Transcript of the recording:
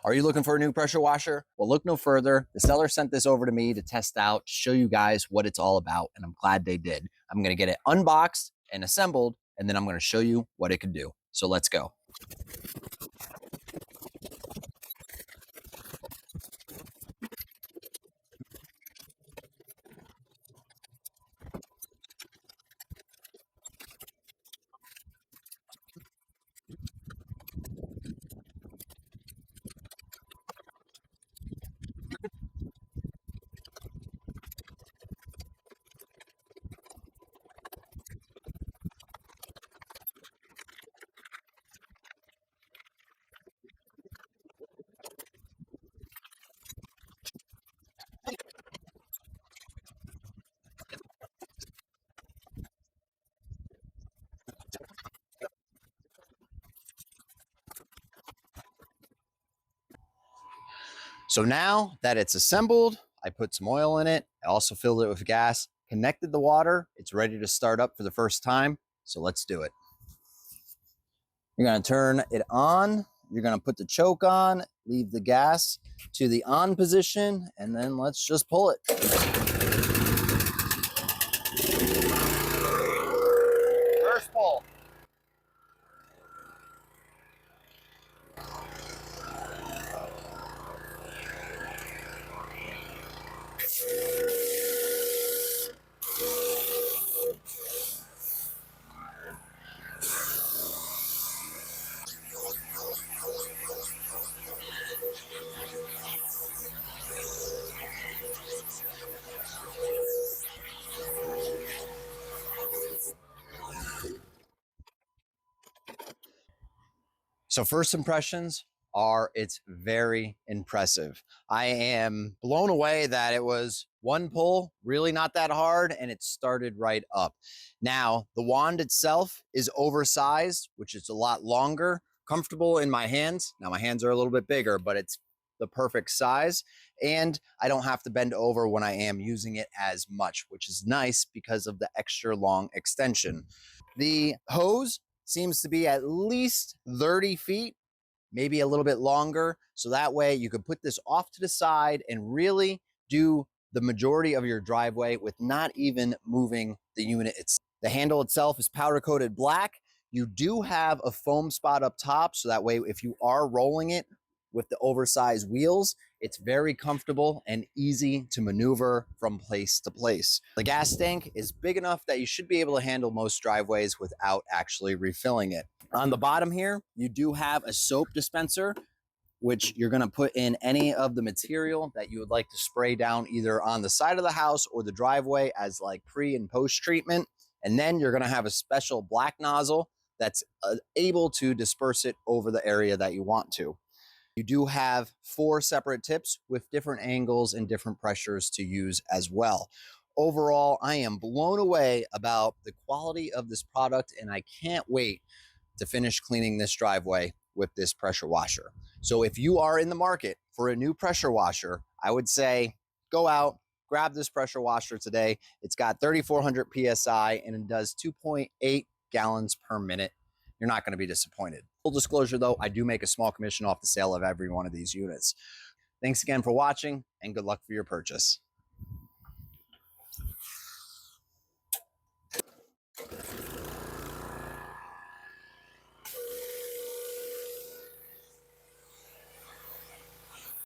Are you looking for a new pressure washer? Well, look no further. The seller sent this over to me to test out, to show you guys what it's all about, and I'm glad they did. I'm going to get it unboxed and assembled, and then I'm going to show you what it can do. So let's go. So now that it's assembled, I put some oil in it. I also filled it with gas, connected the water. It's ready to start up for the first time. So let's do it. You're going to turn it on. You're going to put the choke on, leave the gas to the on position, and then let's just pull it. First pull. So first impressions are it's very impressive. I am blown away that it was one pull, really not that hard, and it started right up. Now, the wand itself is oversized, which is a lot longer, comfortable in my hands. Now, my hands are a little bit bigger, but it's the perfect size, and I don't have to bend over when I am using it as much, which is nice because of the extra long extension. The hose seems to be at least 30 feet, maybe a little bit longer. So that way you could put this off to the side and really do the majority of your driveway with not even moving the unit itself. The handle itself is powder coated black. You do have a foam spot up top. So that way, if you are rolling it with the oversized wheels, it's very comfortable and easy to maneuver from place to place. The gas tank is big enough that you should be able to handle most driveways without actually refilling it. On the bottom here, you do have a soap dispenser, which you're going to put in any of the material that you would like to spray down either on the side of the house or the driveway as like pre and post treatment. And then you're going to have a special black nozzle that's able to disperse it over the area that you want to. You do have 4 separate tips with different angles and different pressures to use as well. Overall, I am blown away about the quality of this product, and I can't wait to finish cleaning this driveway with this pressure washer. So if you are in the market for a new pressure washer, I would say go out, grab this pressure washer today. It's got 3,400 PSI and it does 2.8 gallons per minute. You're not going to be disappointed. Full disclosure though, I do make a small commission off the sale of every one of these units. Thanks again for watching and good luck for your purchase.